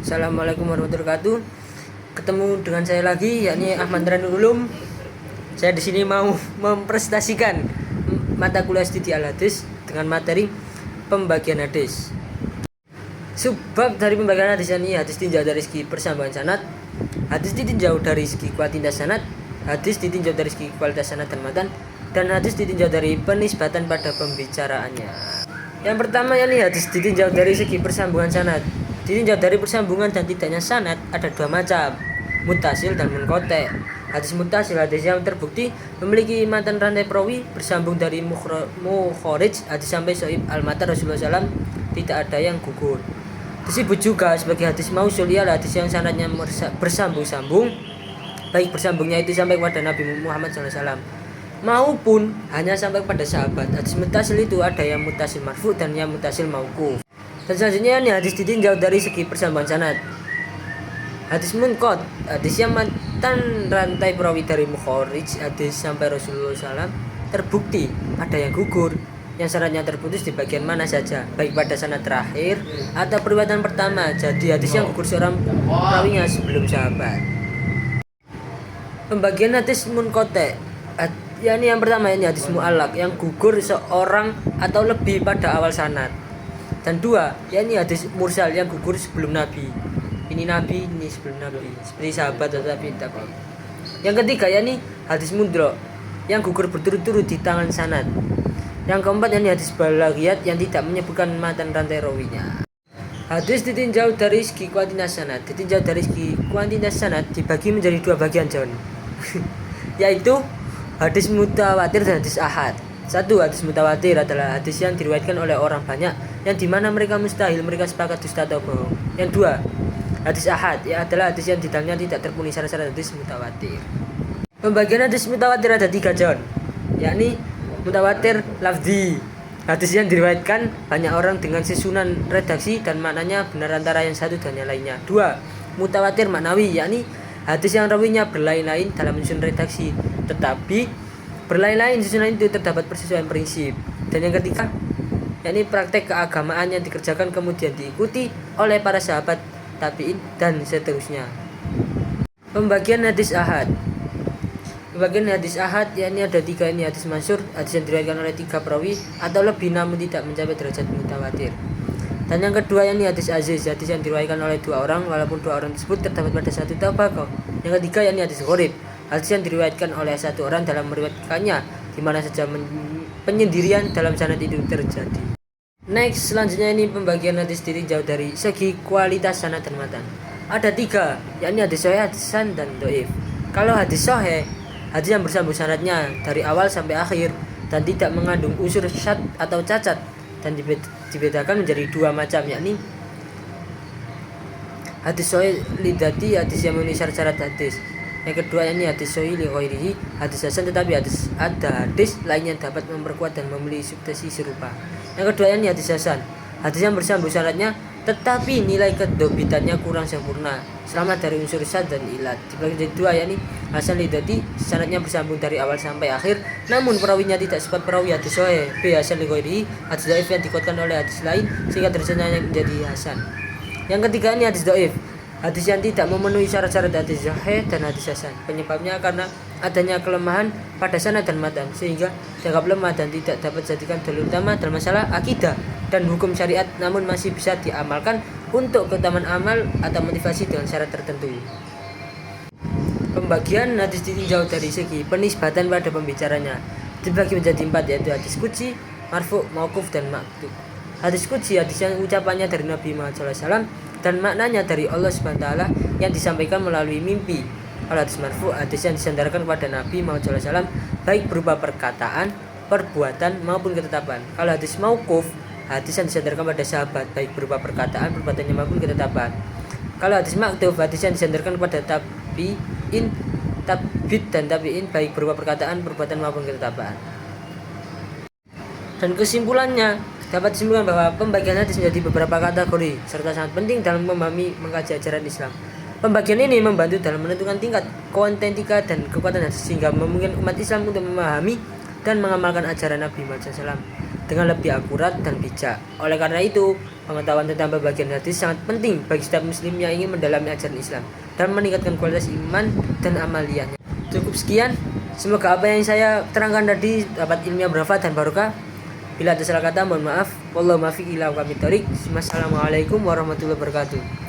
Assalamualaikum warahmatullahi wabarakatuh. Ketemu dengan saya lagi, yakni Ahmad Ranul Ulum. Saya di sini mau mempresentasikan mata kuliah studi al-hadis dengan materi pembagian hadis. Sebab dari pembagian hadis ini, hadis tinjau dari segi persambungan sanad, hadis ditinjau dari segi kualitas sanad, hadis ditinjau dari segi kualitas sanad dan matan, dan hadis ditinjau dari penisbatan pada pembicaraannya. Yang pertama yakni hadis ditinjau dari segi persambungan sanad. Ditinjau dari persambungan dan tidaknya sanad ada dua macam, muttasil dan munqati'. Hadis muttasil, hadis yang terbukti memiliki matan rantai perawi bersambung dari mukharij hadis sampai sahib al-matan Rasulullah SAW, tidak ada yang gugur. Disebut juga sebagai hadis mausul, ialah hadis yang sanadnya bersambung-sambung, baik bersambungnya itu sampai kepada Nabi Muhammad SAW maupun hanya sampai kepada sahabat. Hadis muttasil itu ada yang muttasil marfu dan yang muttasil mauquf. Dan selanjutnya ini hadis ditinjau dari segi persambungan sanad. Hadis munqati', hadis yang matan rantai perawi dari mukharij hadis sampai Rasulullah SAW terbukti ada yang gugur, yang sanadnya terputus di bagian mana saja, baik pada sanad terakhir atau periwayatan pertama. Jadi hadis yang gugur seorang perawinya sebelum sahabat. Pembagian hadis munqati', yakni yang pertama ini hadis mu'allaq yang gugur seorang atau lebih pada awal sanad. Dan dua, yakni hadis mursal yang gugur sebelum Nabi. Ini Nabi, ini sebelum Nabi, seperti sahabat atau tabi'in. Yang ketiga, yakni hadis mudrak yang gugur berturut-turut di tangan sanad. Yang keempat, yakni hadis balaghiyat yang tidak menyebutkan matan rantai rawinya. Hadis ditinjau dari segi kuantitas sanad. Ditinjau dari segi kuantitas sanad dibagi menjadi dua bagian, John. Yaitu hadis mutawatir dan hadis ahad. Satu, hadis mutawatir adalah hadis yang diriwayatkan oleh orang banyak, yang dimana mereka mustahil mereka sepakat dusta atau bohong. Yang dua, hadis ahad adalah hadis yang di dalamnya tidak terpenuhi syarat-syarat hadis mutawatir. Pembagian hadis mutawatir ada tiga, John, yakni mutawatir lafzi, hadis yang diriwayatkan banyak orang dengan susunan redaksi dan maknanya benar antara yang satu dan yang lainnya. Dua, mutawatir maknawi, yakni hadis yang rawinya berlain-lain dalam susunan redaksi, tetapi berlain-lain susunan itu terdapat persesuaian prinsip. Dan yang ketiga, yakni praktek keagamaan yang dikerjakan kemudian diikuti oleh para sahabat, tabi'in dan seterusnya. Pembagian hadis ahad. Pembagian hadis ahad yakni ada tiga, ini hadis masyhur, hadis yang diriwayatkan oleh tiga perawi atau lebih namun tidak mencapai derajat mutawatir. Dan yang kedua yakni hadis aziz, hadis yang diriwayatkan oleh dua orang walaupun dua orang tersebut terdapat pada satu tabaqah. Yang ketiga yakni hadis gharib, hadis yang diriwayatkan oleh satu orang dalam meriwayatkannya di mana saja penyendirian dalam sanad itu terjadi. Next, selanjutnya ini pembagian hadis ditinjau dari segi kualitas sanad dan matan. Ada tiga, yakni hadis sahih, hadis hasan dan dhaif. Kalau hadis sahih, hadis yang bersambung sanadnya dari awal sampai akhir dan tidak mengandung unsur syadz atau cacat, dan dibedakan menjadi dua macam, yakni hadis sahih lidzati, hadis yang memenuhi syarat-syarat hadis. Yang kedua ini hadis sahih li ghairihi, hadis hasan tetapi ada hadis lain yang dapat memperkuat dan memberi substansi serupa. Yang kedua ini hadis hasan, hadis yang bersambung syaratnya tetapi nilai kedobitannya kurang sempurna, selamat dari unsur syadz dan ilat. Dibagi menjadi dua, yakni hasan li dzati, sanadnya bersambung dari awal sampai akhir namun perawinya tidak sifat perawi hadis sahih. B, hasan li ghairihi, hadis dhaif yang dikuatkan oleh hadis lain sehingga derajatnya menjadi hasan. Yang ketiga ini hadis dhaif, hadis yang tidak memenuhi syarat-syarat hadis sahih dan hadis hasan. Penyebabnya karena adanya kelemahan pada sanad dan matan sehingga dianggap lemah dan tidak dapat dijadikan dalil utama dalam masalah akidah dan hukum syariat, namun masih bisa diamalkan untuk keutamaan amal atau motivasi dengan syarat tertentu. Pembagian hadis ditinjau dari segi penisbatan pada pembicaranya. Dibagi menjadi empat, yaitu hadis qudsi, marfu', mauquf dan maktub. Hadis qudsi, hadis yang ucapannya dari Nabi Muhammad SAW dan maknanya dari Allah SWT yang disampaikan melalui mimpi. Kalau hadis marfu', hadis yang disandarkan kepada Nabi Muhammad SAW baik berupa perkataan, perbuatan maupun ketetapan. Kalau hadis mauquf, hadis yang disandarkan pada sahabat baik berupa perkataan, perbuatannya maupun ketetapan. Kalau hadis maktub, hadis yang disandarkan kepada tabi'in, tabi'in dan tabi'in baik berupa perkataan, perbuatan maupun ketetapan. Dan kesimpulannya, dapat disimpulkan bahwa pembagian hadis menjadi beberapa kategori serta sangat penting dalam memahami mengkaji ajaran Islam. Pembagian ini membantu dalam menentukan tingkat kuantitika dan kekuatan hadis sehingga memungkinkan umat Islam untuk memahami dan mengamalkan ajaran Nabi Muhammad SAW dengan lebih akurat dan bijak. Oleh karena itu, Pengetahuan tentang bagian hadis sangat penting bagi setiap muslim yang ingin mendalami ajaran Islam dan meningkatkan kualitas iman dan amaliyahnya. Cukup sekian, semoga apa yang saya terangkan tadi dapat ilmiah bermanfaat dan barokah. Bila ada salah kata mohon maaf. Wallahu muwaffiq ila aqwamit thoriq. Wassalamualaikum warahmatullahi wabarakatuh.